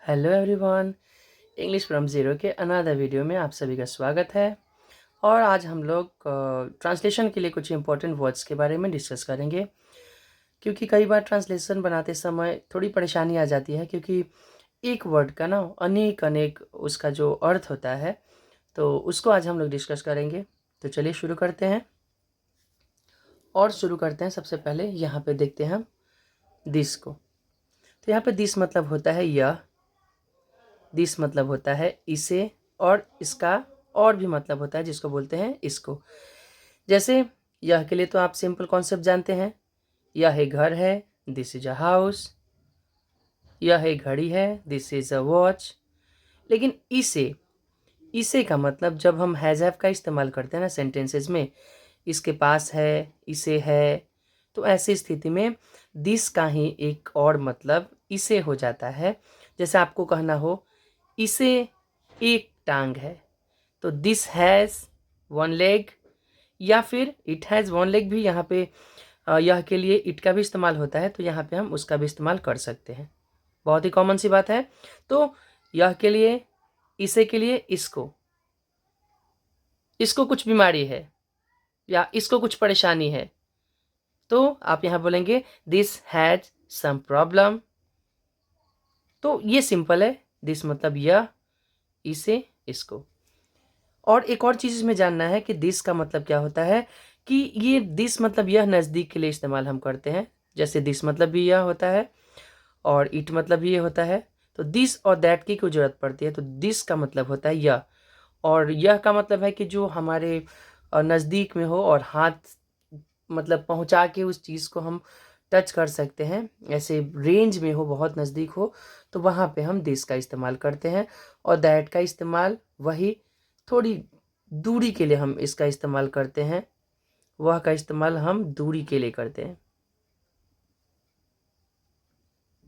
Hello everyone, English from zero के another video में आप सभी का स्वागत है। और आज हम लोग ट्रांसलेशन के लिए कुछ इंपॉर्टेंट वर्ड्स के बारे में डिस्कस करेंगे, क्योंकि कई बार ट्रांसलेशन बनाते समय थोड़ी परेशानी आ जाती है, क्योंकि एक वर्ड का ना अनेक अनेक उसका जो अर्थ होता है, तो उसको आज हम लोग डिस्कस करेंगे। तो चलिए शुरू करते हैं। और शुरू करते हैं सबसे पहले यहाँ पे देखते हैं हम दिस को। तो यहाँ पे दिस मतलब होता है यह, दिस मतलब होता है इसे, और इसका और भी मतलब होता है जिसको बोलते हैं इसको। जैसे यह के लिए तो आप सिंपल कॉन्सेप्ट जानते हैं, यह एक घर है, दिस इज अ हाउस। यह एक घड़ी है, दिस इज अ वॉच। लेकिन इसे, इसे का मतलब जब हम हैज़ हैव का इस्तेमाल करते हैं ना सेंटेंसेस में, इसके पास है, इसे है, तो ऐसी स्थिति में दिस का ही एक और मतलब इसे हो जाता है। जैसे आपको कहना हो इसे एक टांग है, तो दिस हैज़ वन लेग, या फिर इट हैज़ वन लेग भी यहाँ पे यह के लिए इट का भी इस्तेमाल होता है, तो यहाँ पे हम उसका भी इस्तेमाल कर सकते हैं। बहुत ही कॉमन सी बात है। तो यह के लिए, इसे के लिए इसको, इसको कुछ बीमारी है या इसको कुछ परेशानी है, तो आप यहाँ बोलेंगे दिस हैज सम प्रॉब्लम। तो ये सिंपल है, दिस मतलब यह, इसे, इसको। और एक और चीज़ इसमें जानना है कि दिस का मतलब क्या होता है, कि ये दिस मतलब यह नज़दीक के लिए इस्तेमाल हम करते हैं। जैसे दिस मतलब भी यह होता है और इट मतलब भी ये होता है, तो दिस और दैट की कोई ज़रूरत पड़ती है, तो दिस का मतलब होता है यह। और यह का मतलब है कि जो हमारे नज़दीक में हो और हाथ मतलब पहुंचा के उस चीज़ को हम टच कर सकते हैं, ऐसे रेंज में हो, बहुत नज़दीक हो, तो वहाँ पे हम दिस का इस्तेमाल करते हैं। और दैट का इस्तेमाल वही थोड़ी दूरी के लिए हम इसका इस्तेमाल करते हैं, वह का इस्तेमाल हम दूरी के लिए करते हैं।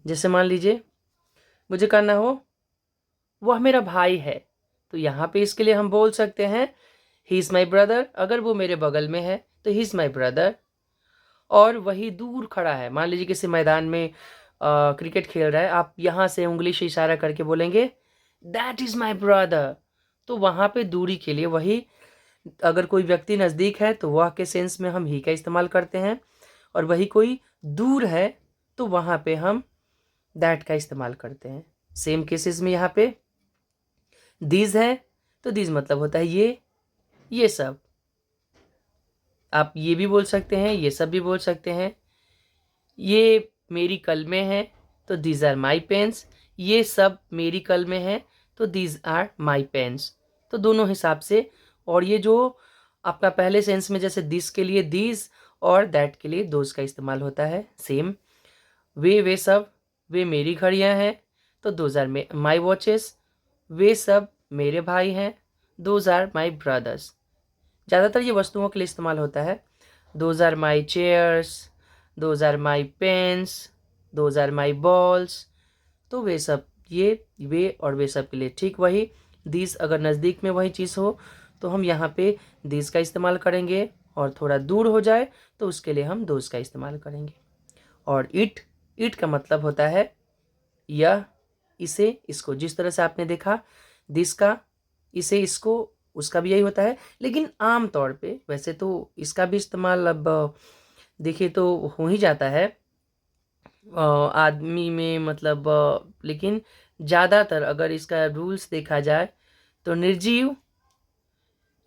जैसे मान लीजिए मुझे कहना हो वह मेरा भाई है, तो यहाँ पे इसके लिए हम बोल सकते हैं ही इज़ माई ब्रदर। अगर वो मेरे बगल में है तो ही इज़ माई ब्रदर। और वही दूर खड़ा है, मान लीजिए किसी मैदान में क्रिकेट खेल रहा है, आप यहाँ से उंगली से इशारा करके बोलेंगे दैट इज़ माई ब्रदर। तो वहाँ पे दूरी के लिए वही, अगर कोई व्यक्ति नज़दीक है तो वह के सेंस में हम ही का इस्तेमाल करते हैं, और वही कोई दूर है तो वहाँ पे हम दैट का इस्तेमाल करते हैं। सेम केसेस में यहाँ पे दीज है, तो दीज मतलब होता है ये सब। आप ये भी बोल सकते हैं, ये सब भी बोल सकते हैं। ये मेरी कलमें हैं, तो दीज आर माई पेन्स। ये सब मेरी कलमें हैं, तो दीज आर माई पेन्स। तो दोनों हिसाब से। और ये जो आपका पहले सेंस में जैसे दिस के लिए दीज और दैट के लिए दोज का इस्तेमाल होता है, सेम। वे सब, वे मेरी घड़ियाँ हैं, तो दोज आर माई वॉचेस। वे सब मेरे भाई हैं, दोज आर माई ब्रदर्स। ज़्यादातर ये वस्तुओं के लिए इस्तेमाल होता है। Those are my chairs, those are my pens, those are my balls. तो वे सब, ये वे और वे सब के लिए ठीक वही। दिस अगर नज़दीक में वही चीज़ हो तो हम यहाँ पे दिस का इस्तेमाल करेंगे, और थोड़ा दूर हो जाए तो उसके लिए हम दोज का इस्तेमाल करेंगे। और इट का मतलब होता है यह, इसे, इसको। जिस तरह से आपने देखा दिस का, इसे, इसको, उसका भी यही होता है। लेकिन आम तौर पे वैसे तो इसका भी इस्तेमाल अब देखिए तो हो ही जाता है आदमी में, मतलब लेकिन ज़्यादातर अगर इसका रूल्स देखा जाए तो निर्जीव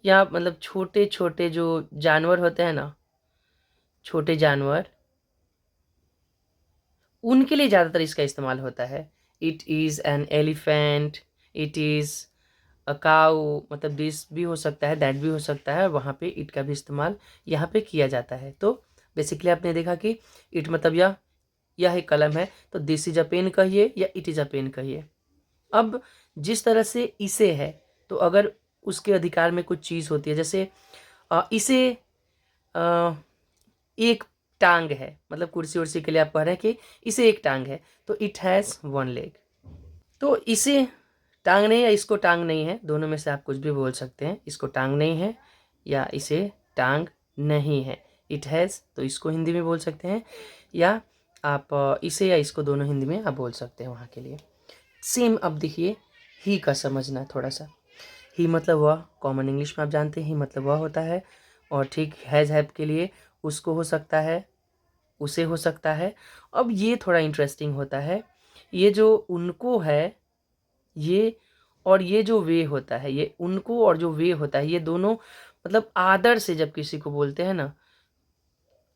या मतलब छोटे छोटे जो जानवर होते हैं ना, छोटे जानवर, उनके लिए ज़्यादातर इसका इस्तेमाल होता है। It is an elephant, it is a cow, मतलब दिस भी हो सकता है, दैट भी हो सकता है, वहाँ पे इट का भी इस्तेमाल यहाँ पे किया जाता है। तो बेसिकली आपने देखा कि इट मतलब यह एक कलम है, तो दिस इज अ पेन कहिए या इट इज़ अ पेन कहिए। अब जिस तरह से इसे है, तो अगर उसके अधिकार में कुछ चीज़ होती है, जैसे इसे अ, एक टांग है, मतलब कुर्सी उर्सी के लिए आप कह रहे हैं कि इसे एक टांग है, तो इट हैज़ वन लेग। तो इसे टांग नहीं है, इसको टांग नहीं है, दोनों में से आप कुछ भी बोल सकते हैं। इसको टांग नहीं है या इसे टांग नहीं है। इट हैज़, तो इसको हिंदी में बोल सकते हैं, या आप इसे या इसको दोनों हिंदी में आप बोल सकते हैं वहाँ के लिए। सेम अब देखिए ही का समझना थोड़ा सा। ही मतलब वह, कॉमन इंग्लिश में आप जानते हैं ही मतलब वह होता है, और ठीक हैज़ के लिए उसको हो सकता है, उसे हो सकता है। अब ये थोड़ा इंटरेस्टिंग होता है, ये जो उनको है ये, और ये जो वे होता है, ये उनको और जो वे होता है, ये दोनों मतलब आदर से जब किसी को बोलते हैं ना,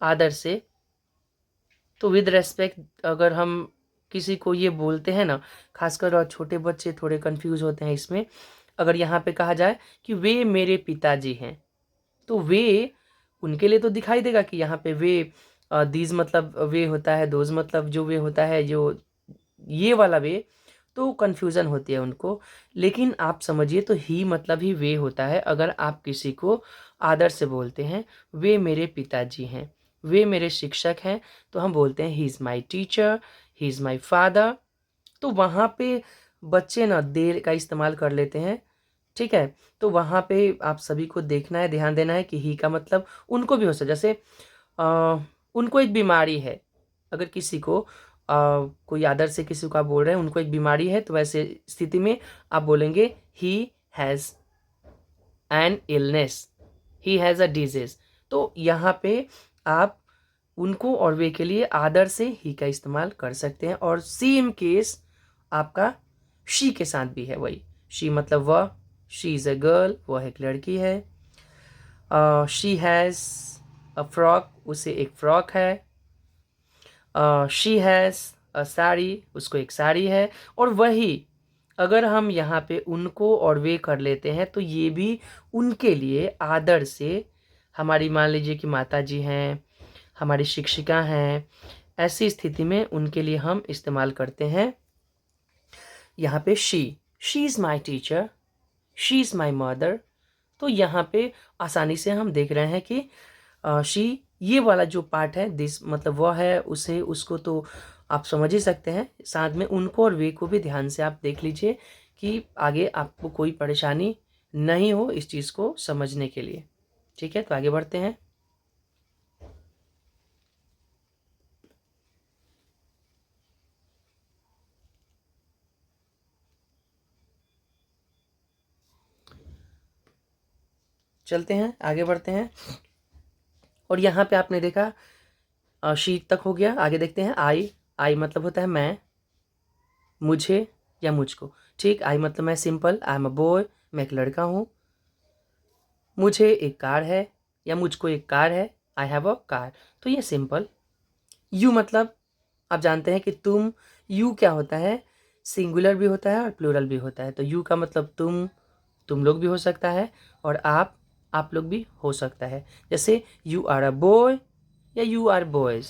आदर से, तो विद रेस्पेक्ट अगर हम किसी को ये बोलते हैं ना, खासकर और छोटे बच्चे थोड़े कंफ्यूज होते हैं इसमें। अगर यहाँ पे कहा जाए कि वे मेरे पिताजी हैं, तो वे उनके लिए तो दिखाई देगा कि यहाँ पे वे, दीज मतलब वे होता है, दोज मतलब जो वे होता है, जो ये वाला वे, तो कन्फ्यूज़न होती है उनको। लेकिन आप समझिए तो ही मतलब ही वे होता है। अगर आप किसी को आदर से बोलते हैं वे मेरे पिताजी हैं, वे मेरे शिक्षक हैं, तो हम बोलते हैं he is my teacher, he is my father. तो वहाँ पे बच्चे ना देर का इस्तेमाल कर लेते हैं, ठीक है। तो वहाँ पे आप सभी को देखना है, ध्यान देना है कि ही का मतलब उनको भी हो सकता, जैसे उनको एक बीमारी है, अगर किसी को कोई आदर से किसी को आप बोल रहे हैं उनको एक बीमारी है, तो वैसे स्थिति में आप बोलेंगे he has an illness, he has a disease. तो यहाँ पे आप उनको और वे के लिए आदर से ही का इस्तेमाल कर सकते हैं। और सेम केस आपका शी के साथ भी है, वही शी मतलब वह, शी इज़ अ गर्ल, वह एक लड़की है। शी हैज़ अ फ्रॉक, उसे एक फ्रॉक है। शी हैज़ अ साड़ी, उसको एक साड़ी है। और वही अगर हम यहाँ पे उनको और वे कर लेते हैं, तो ये भी उनके लिए आदर से, हमारी मान लीजिए कि माता जी हैं, हमारी शिक्षिका हैं, ऐसी स्थिति में उनके लिए हम इस्तेमाल करते हैं यहाँ पे she is my teacher, she is my mother. तो यहाँ पे आसानी से हम देख रहे हैं कि शी, ये वाला जो पार्ट है, दिस मतलब वह है, उसे, उसको, तो आप समझ ही सकते हैं। साथ में उनको और वे को भी ध्यान से आप देख लीजिए कि आगे आपको कोई परेशानी नहीं हो इस चीज़ को समझने के लिए। ठीक है, तो आगे बढ़ते हैं। चलते हैं, आगे बढ़ते हैं। और यहाँ पे आपने देखा शी तक हो गया, आगे देखते हैं आई। आई मतलब होता है मैं, मुझे या मुझको, ठीक। आई मतलब मैं simple, I am a boy, मैं एक लड़का हूँ। मुझे एक कार है या मुझको एक कार है, आई हैव अ कार, तो ये सिंपल। यू मतलब आप जानते हैं कि तुम, यू क्या होता है, सिंगुलर भी होता है और प्लूरल भी होता है। तो यू का मतलब तुम लोग भी हो सकता है, और आप लोग भी हो सकता है। जैसे यू आर अ बॉय या यू आर बॉयज़,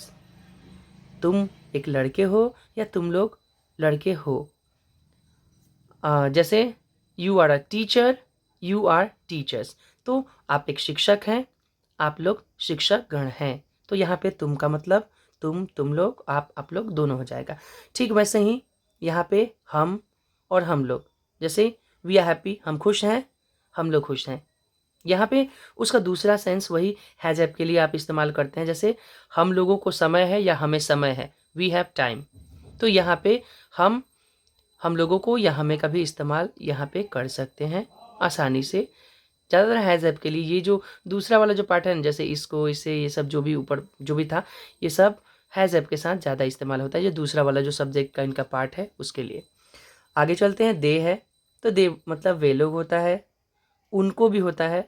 तुम एक लड़के हो या तुम लोग लड़के हो। जैसे you are a teacher, you are teachers, तो आप एक शिक्षक हैं, आप लोग शिक्षक गण हैं। तो यहाँ पे तुम का मतलब तुम लोग, आप लोग दोनों हो जाएगा। ठीक वैसे ही यहाँ पे हम और हम लोग, जैसे वी आर हैप्पी, हम खुश हैं, हम लोग खुश हैं। यहाँ पे उसका दूसरा सेंस वही हैज़ हैव के लिए आप इस्तेमाल करते हैं, जैसे हम लोगों को समय है या हमें समय है, वी हैव टाइम। तो यहाँ पे हम लोगों को या हमें का भी इस्तेमाल यहाँ पे कर सकते हैं आसानी से। ज़्यादातर हैज़ हैव के लिए ये जो दूसरा वाला जो पार्ट है ना, जैसे इसको, इसे, ये सब जो भी ऊपर जो भी था, ये सब हैज़ हैव के साथ ज़्यादा इस्तेमाल होता है। ये दूसरा वाला जो सब्जेक्ट का इनका पार्ट है उसके लिए। आगे चलते हैं, दे है, तो दे मतलब वे लोग होता है, उनको भी होता है,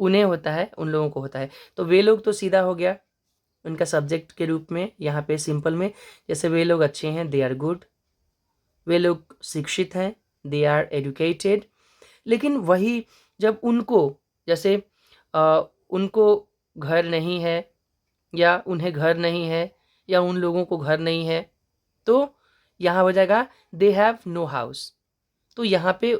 उन्हें होता है, उन लोगों को होता है। तो वे लोग तो सीधा हो गया उनका सब्जेक्ट के रूप में यहाँ पे सिंपल में, जैसे वे लोग अच्छे हैं, दे आर गुड, वे लोग शिक्षित हैं, दे आर एजुकेटेड। लेकिन वही जब उनको, जैसे उनको घर नहीं है या उन्हें घर नहीं है या उन लोगों को घर नहीं है, तो यहाँ हो जाएगा दे हैव नो हाउस। तो यहाँ पे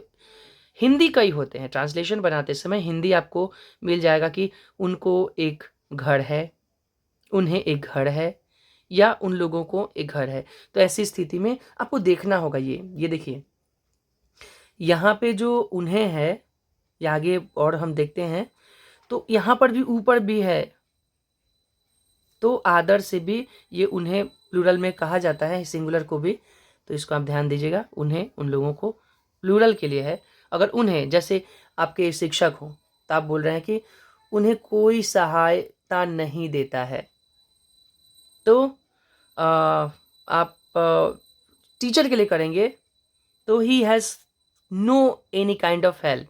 हिंदी कई होते हैं, ट्रांसलेशन बनाते समय हिंदी आपको मिल जाएगा कि उनको एक घर है, उन्हें एक घर है, या उन लोगों को एक घर है। तो ऐसी स्थिति में आपको देखना होगा, ये देखिए यहाँ पे जो उन्हें है, या आगे और हम देखते हैं, तो यहाँ पर भी ऊपर भी है, तो आदर से भी ये उन्हें प्लूरल में कहा जाता है, सिंगुलर को भी। तो इसको आप ध्यान दीजिएगा, उन्हें, उन लोगों को, प्लूरल के लिए है। अगर उन्हें, जैसे आपके शिक्षक हो तो आप बोल रहे हैं कि उन्हें कोई सहायता नहीं देता है, तो आप टीचर के लिए करेंगे तो he has no any kind of help,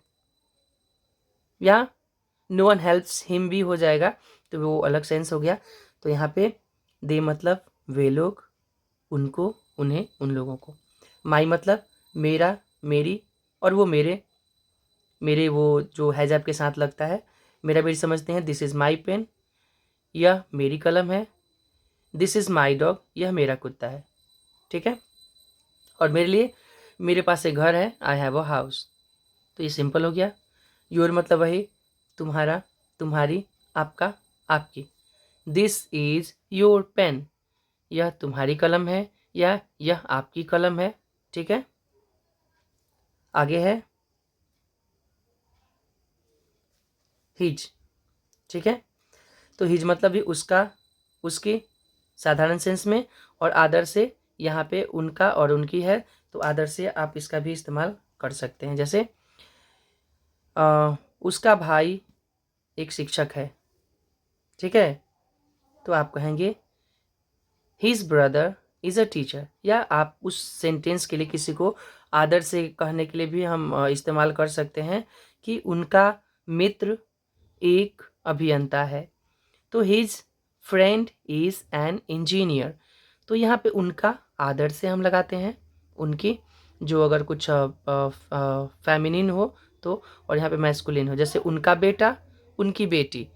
या नो वन हेल्प्स हिम भी हो जाएगा, तो वो अलग सेंस हो गया। तो यहाँ पे दे मतलब वे लोग, उनको, उन्हें, उन लोगों को। माई मतलब मेरा, मेरी, और वो मेरे, मेरे वो जो हैज़ के साथ लगता है। मेरा मेरी समझते हैं, दिस इज़ माई पेन, यह मेरी कलम है। दिस इज़ माई डॉग, यह मेरा कुत्ता है। ठीक है। और मेरे लिए, मेरे पास एक घर है, आई हैव अ हाउस। तो ये सिंपल हो गया। योर मतलब वही, तुम्हारा, तुम्हारी, आपका, आपकी। दिस इज़ योर पेन, यह तुम्हारी कलम है, या यह आपकी कलम है। ठीक है। आगे है हिज। ठीक है। तो हिज मतलब भी उसका, उसकी, साधारण सेंस में, और आदर से यहाँ पे उनका और उनकी है, तो आदर से आप इसका भी इस्तेमाल कर सकते हैं। जैसे उसका भाई एक शिक्षक है। ठीक है। तो आप कहेंगे his brother is a teacher, या आप उस सेंटेंस के लिए किसी को आदर से कहने के लिए भी हम इस्तेमाल कर सकते हैं कि उनका मित्र एक अभियंता है, तो his friend is an engineer. तो यहाँ पे उनका आदर से हम लगाते हैं, उनकी जो अगर कुछ फेमिनिन हो तो, और यहाँ पे मैस्कुलिन हो, जैसे उनका बेटा, उनकी बेटी।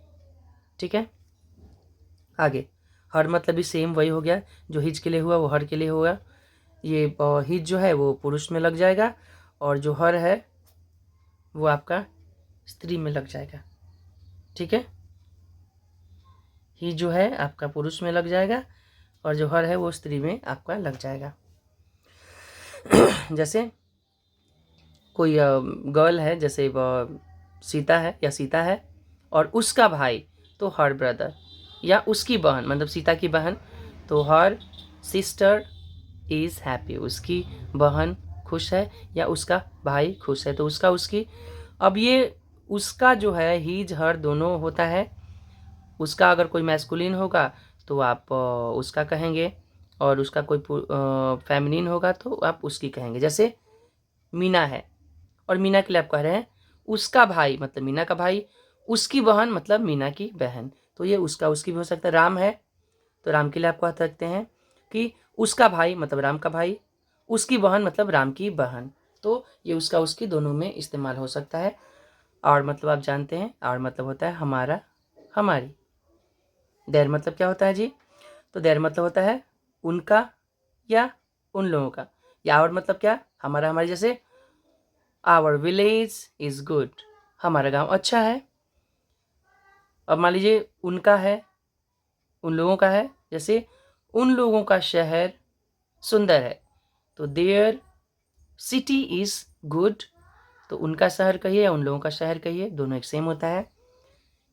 ठीक है। आगे हर मतलब भी सेम वही हो गया, जो हिज के लिए हुआ वो हर के लिए होगा। ये हिज जो है वो पुरुष में लग जाएगा, और जो हर है वो आपका स्त्री में लग जाएगा। ठीक है। ही जो है आपका पुरुष में लग जाएगा, और जो हर है वो स्त्री में आपका लग जाएगा। जैसे कोई गर्ल है, जैसे सीता है या सीता है, और उसका भाई, तो हर ब्रदर, या उसकी बहन मतलब सीता की बहन, तो हर सिस्टर इज़ हैप्पी, उसकी बहन खुश है, या उसका भाई खुश है, तो उसका, उसकी। अब ये उसका जो है हीज हर दोनों होता है। उसका अगर कोई मैस्कुलिन होगा तो आप उसका कहेंगे, और उसका कोई फेमिनिन होगा तो आप उसकी कहेंगे। जैसे मीना है, और मीना के लिए आप कह रहे हैं उसका भाई मतलब मीना का भाई, उसकी बहन मतलब मीना की बहन, तो ये उसका, उसकी भी हो सकता है। राम है, तो राम के लिए आप कह सकते हैं कि उसका भाई मतलब राम का भाई, उसकी बहन मतलब राम की बहन, तो ये उसका, उसकी दोनों में इस्तेमाल हो सकता है। और मतलब आप जानते हैं, और मतलब होता है हमारा, हमारी। देर मतलब क्या होता है जी? तो देर मतलब होता है उनका या उन लोगों का। या और मतलब क्या? हमारा, हमारी। जैसे आवर विलेज इज़ गुड, हमारा गांव अच्छा है। अब मान लीजिए उनका है, उन लोगों का है, जैसे उन लोगों का शहर सुंदर है, तो देयर सिटी इज़ गुड। तो उनका शहर कहिए या उन लोगों का शहर कहिए, दोनों एक सेम होता है।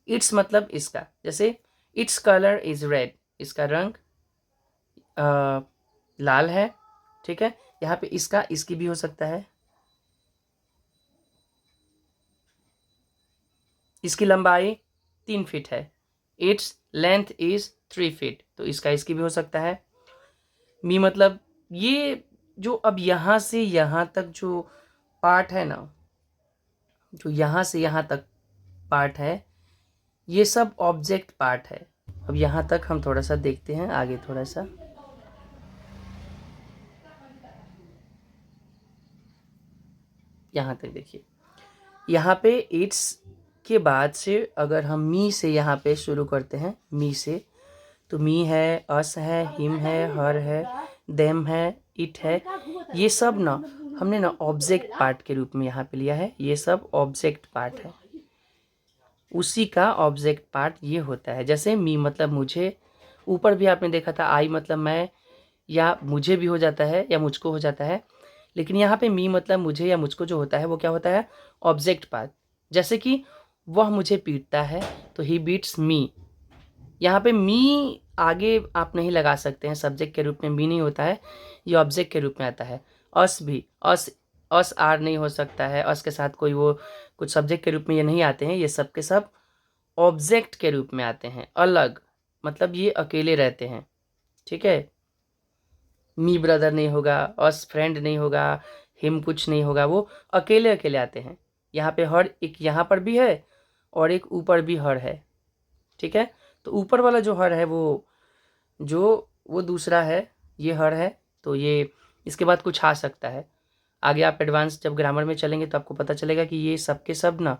इट्स मतलब इसका, जैसे इट्स कलर इज़ रेड, इसका रंग लाल है। ठीक है। यहाँ पे इसका, इसकी भी हो सकता है। इसकी लंबाई 3 फीट है, इट्स लेंथ इज 3 फीट, तो इसका, इसकी भी हो सकता है। मी मतलब ये जो अब यहाँ से यहाँ तक जो पार्ट है ना, जो यहाँ से यहाँ तक पार्ट है, ये सब ऑब्जेक्ट पार्ट है। अब यहाँ तक हम थोड़ा सा देखते हैं, आगे थोड़ा सा यहाँ तक देखिए। यहाँ पे इट्स के बाद से अगर हम मी से यहाँ पे शुरू करते हैं, मी से, तो मी है, अस है, हिम है, हर है, देम है, इट है, ये सब ना हमने ना ऑब्जेक्ट पार्ट के रूप में यहाँ पे लिया है। ये सब ऑब्जेक्ट पार्ट है, उसी का ऑब्जेक्ट पार्ट ये होता है। जैसे मी मतलब मुझे, ऊपर भी आपने देखा था आई मतलब मैं या मुझे भी हो जाता है या मुझको हो जाता है, लेकिन यहाँ पे मी मतलब मुझे या मुझको जो होता है वो क्या होता है? Object part. जैसे कि वह मुझे पीटता है, तो ही बीट्स मी। यहाँ पे मी आगे आप नहीं लगा सकते हैं, सब्जेक्ट के रूप में भी नहीं होता है, ये ऑब्जेक्ट के रूप में आता है। अस भी, अस आर नहीं हो सकता है, अस के साथ कोई वो कुछ सब्जेक्ट के रूप में ये नहीं आते हैं, ये सब के सब ऑब्जेक्ट के रूप में आते हैं, अलग, मतलब ये अकेले रहते हैं। ठीक है, मी ब्रदर नहीं होगा, अस फ्रेंड नहीं होगा, हिम कुछ नहीं होगा, वो अकेले अकेले आते हैं। यहाँ पे हर एक यहाँ पर भी है और एक ऊपर भी हर है। ठीक है, तो ऊपर वाला जो हर है वो दूसरा है, ये हर है, तो ये इसके बाद कुछ आ सकता है। आगे आप एडवांस जब ग्रामर में चलेंगे तो आपको पता चलेगा कि ये सब के सब ना,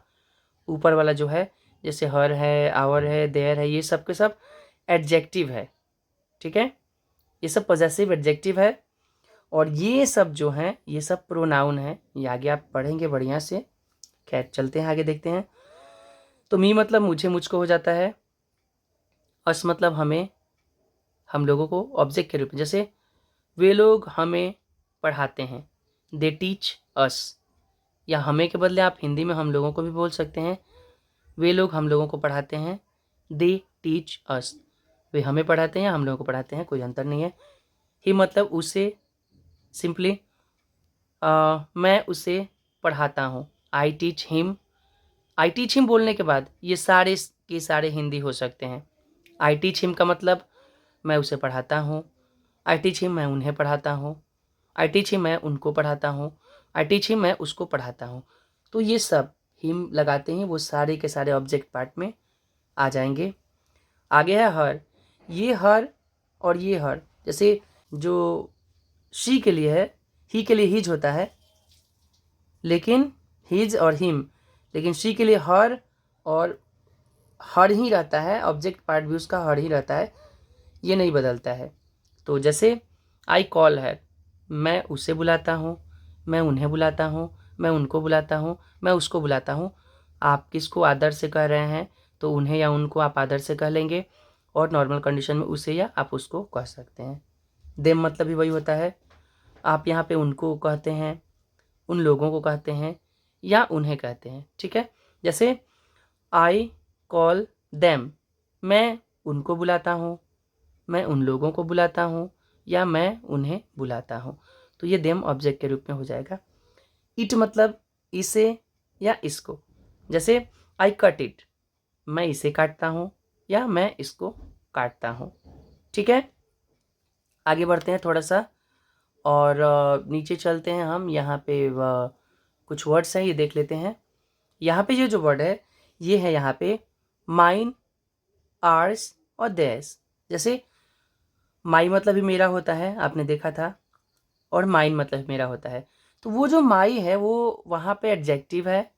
ऊपर वाला जो है, जैसे हर है, आवर है, देयर है, ये सब के सब एडजेक्टिव है। ठीक है, ये सब पॉजेसिव एडजेक्टिव है, और ये सब जो हैं ये सब प्रोनाउन है। ये आगे आप पढ़ेंगे बढ़िया से। खैर चलते हैं आगे, देखते हैं। तो मी मतलब मुझे, मुझको हो जाता है। अस मतलब हमें, हम लोगों को, ऑब्जेक्ट के रूप में, जैसे वे लोग हमें पढ़ाते हैं, दे टीच अस, या हमें के बदले आप हिंदी में हम लोगों को भी बोल सकते हैं, वे लोग हम लोगों को पढ़ाते हैं, दे टीच अस, वे हमें पढ़ाते हैं या हम लोगों को पढ़ाते हैं, कोई अंतर नहीं है। ही मतलब उसे, सिंपली मैं उसे पढ़ाता हूँ, I teach him. I teach him बोलने के बाद ये सारे के सारे हिंदी हो सकते हैं। आई टीच हिम का मतलब मैं उसे पढ़ाता हूँ, आई टीच हिम मैं उन्हें पढ़ाता हूँ, आई टीच हिम मैं उनको पढ़ाता हूँ, आई टीच हिम मैं उसको पढ़ाता हूँ। तो ये सब हिम लगाते हैं, वो सारे के सारे ऑब्जेक्ट पार्ट में आ जाएंगे। आगे है हर। ये हर और ये हर, जैसे जो शी के लिए है, ही के लिए हिज होता है, लेकिन हिज और हिम, लेकिन शी के लिए हर और हर ही रहता है, ऑब्जेक्ट पार्ट भी उसका हर ही रहता है, ये नहीं बदलता है। तो जैसे आई कॉल है, मैं उसे बुलाता हूँ, मैं उन्हें बुलाता हूँ, मैं उनको बुलाता हूँ, मैं उसको बुलाता हूँ। आप किसको आदर से कह रहे हैं तो उन्हें या उनको आप आदर से कह लेंगे, और नॉर्मल कंडीशन में उसे या आप उसको कह सकते हैं। देम मतलब भी वही होता है, आप यहाँ पे उनको कहते हैं, उन लोगों को कहते हैं, या उन्हें कहते हैं। ठीक है, जैसे आई कॉल देम, मैं उनको बुलाता हूँ, मैं उन लोगों को बुलाता हूँ, या मैं उन्हें बुलाता हूँ। तो ये देम ऑब्जेक्ट के रूप में हो जाएगा। इट मतलब इसे या इसको, जैसे आई कट इट, मैं इसे काटता हूँ या मैं इसको काटता हूँ। ठीक है, आगे बढ़ते हैं थोड़ा सा, और नीचे चलते हैं हम। यहाँ पे कुछ वर्ड्स हैं, ये देख लेते हैं। यहाँ पे ये जो वर्ड है, ये है यहाँ पे माइन, आर्स और देयर्स। जैसे माई मतलब भी मेरा होता है, आपने देखा था, और माइन मतलब मेरा होता है। तो वो जो माई है वो वहाँ पे एडजेक्टिव है,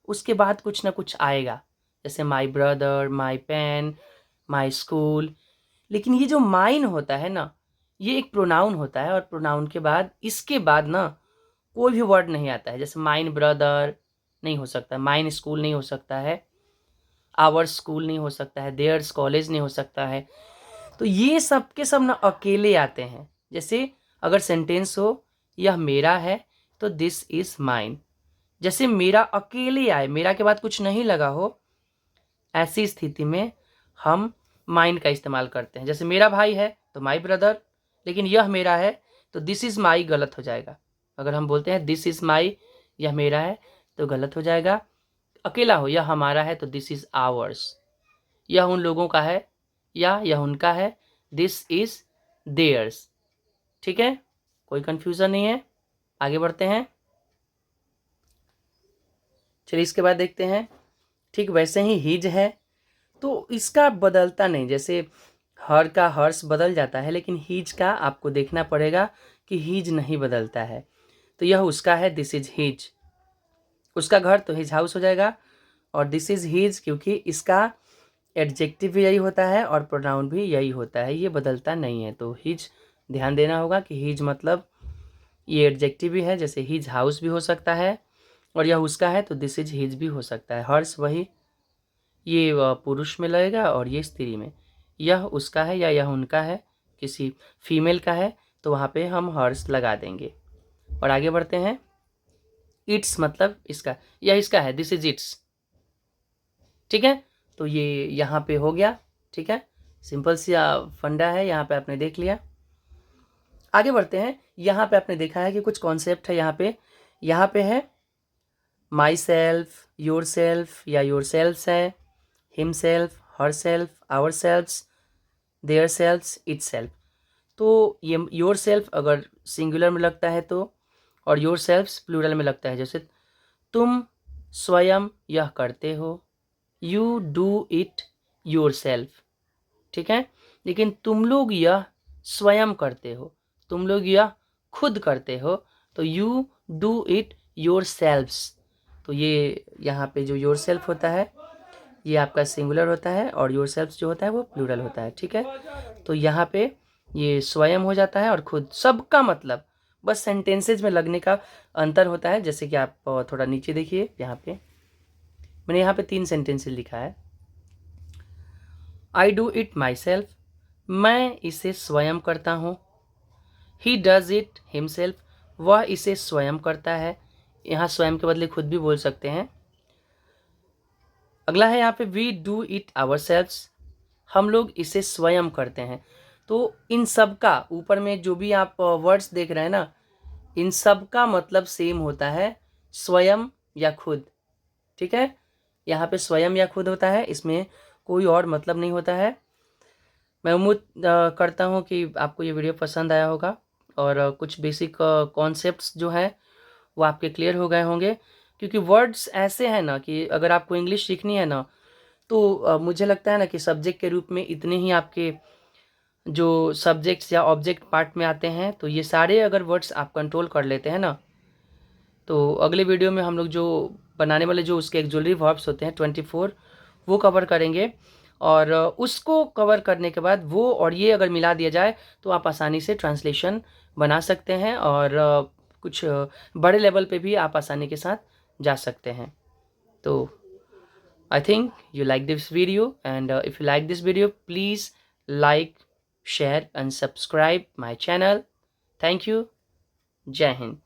उसके बाद कुछ ना कुछ आएगा, जैसे my brother, my pen, my school. लेकिन ये जो माइन होता है ना, ये एक प्रोनाउन होता है, और प्रोनाउन के बाद, इसके बाद ना कोई भी वर्ड नहीं आता है। जैसे माइन ब्रदर नहीं हो सकता, माइन स्कूल नहीं हो सकता है, आवर स्कूल नहीं हो सकता है, देयर्स कॉलेज नहीं हो सकता है। तो ये सब के सब ना अकेले आते हैं। जैसे अगर सेंटेंस हो, यह मेरा है, तो दिस इज माइन। जैसे मेरा अकेले आए, मेरा के बाद कुछ नहीं लगा हो, ऐसी स्थिति में हम माइन का इस्तेमाल करते हैं। जैसे मेरा भाई है तो माई ब्रदर, लेकिन यह मेरा है तो दिस इज माई गलत हो जाएगा। अगर हम बोलते हैं दिस इज माई, यह मेरा है, तो गलत हो जाएगा। अकेला हो, यह हमारा है, तो दिस इज आवर्स। यह उन लोगों का है या यह उनका है, दिस इज देयर्स। ठीक है, कोई कंफ्यूजन नहीं है। आगे बढ़ते हैं। चलिए इसके बाद देखते हैं। ठीक वैसे ही हिज है, तो इसका बदलता नहीं। जैसे हर का हर्ष बदल जाता है, लेकिन हिज का आपको देखना पड़ेगा कि हिज नहीं बदलता है। तो यह उसका है, दिस इज हिज। उसका घर तो हिज हाउस हो जाएगा, और दिस इज हिज क्योंकि इसका एडजेक्टिव भी यही होता है और प्रोनाउन भी यही होता है, ये बदलता नहीं है। तो हिज ध्यान देना होगा कि हिज मतलब ये एडजेक्टिव भी है, जैसे हिज हाउस भी हो सकता है, और यह उसका है तो दिस इज हिज भी हो सकता है। हर्ष वही, ये पुरुष में लगेगा और ये स्त्री में। यह उसका है या यह उनका है, किसी फीमेल का है, तो वहाँ पे हम हर्ष लगा देंगे। और आगे बढ़ते हैं। इट्स मतलब इसका, यह इसका है, दिस इज इट्स। ठीक है, तो ये यहाँ पे हो गया। ठीक है, सिंपल सी फंडा है, यहाँ पे आपने देख लिया। आगे बढ़ते हैं। यहाँ पे आपने देखा है कि कुछ कॉन्सेप्ट है यहाँ पे है माई सेल्फ, योर सेल्फ या योर सेल्फ्स है, himself, herself, ourselves, theirselves, itself. तो ये योर सेल्फ अगर सिंगुलर में लगता है तो, और योर सेल्फ्स प्लूरल में लगता है। जैसे तुम स्वयं यह करते हो, you do it your self, ठीक है। लेकिन तुम लोग यह स्वयं करते हो, तुम लोग यह खुद करते हो, तो you do it yourselves. तो ये यहाँ पे जो योर सेल्फ होता है ये आपका सिंगुलर होता है, और योर सेल्फ जो होता है वो प्लूरल होता है, ठीक है। तो यहाँ पे ये स्वयं हो जाता है और खुद, सबका मतलब बस सेंटेंसेज में लगने का अंतर होता है। जैसे कि आप थोड़ा नीचे देखिए, यहाँ पे मैंने यहाँ पे 3 सेंटेंसेज लिखा है। I do it my self, मैं इसे स्वयं करता हूँ। ही डज इट हिमसेल्फ, वह इसे स्वयं करता है। यहाँ स्वयं के बदले खुद भी बोल सकते हैं। अगला है यहाँ पे we do it ourselves, हम लोग इसे स्वयं करते हैं। तो इन सब का ऊपर में जो भी आप वर्ड्स देख रहे हैं ना, इन सब का मतलब सेम होता है, स्वयं या खुद, ठीक है। यहाँ पे स्वयं या खुद होता है, इसमें कोई और मतलब नहीं होता है। मैं उम्मीद करता हूँ कि आपको ये वीडियो पसंद आया होगा, और कुछ बेसिक कॉन्सेप्ट्स जो हैं वो आपके क्लियर हो गए होंगे। क्योंकि वर्ड्स ऐसे हैं ना कि अगर आपको इंग्लिश सीखनी है ना, तो मुझे लगता है ना कि सब्जेक्ट के रूप में इतने ही आपके जो सब्जेक्ट्स या ऑब्जेक्ट पार्ट में आते हैं, तो ये सारे अगर वर्ड्स आप कंट्रोल कर लेते हैं ना, तो अगले वीडियो में हम लोग जो बनाने वाले जो उसके एक्सुलरी वर्ब्स होते हैं 24, वो कवर करेंगे। और उसको कवर करने के बाद वो और ये अगर मिला दिया जाए तो आप आसानी से ट्रांसलेशन बना सकते हैं, और कुछ बड़े लेवल पे भी आप आसानी के साथ जा सकते हैं। तो I think you like this video, and if you like this video, please like, share and subscribe my channel. Thank you. Jai Hind.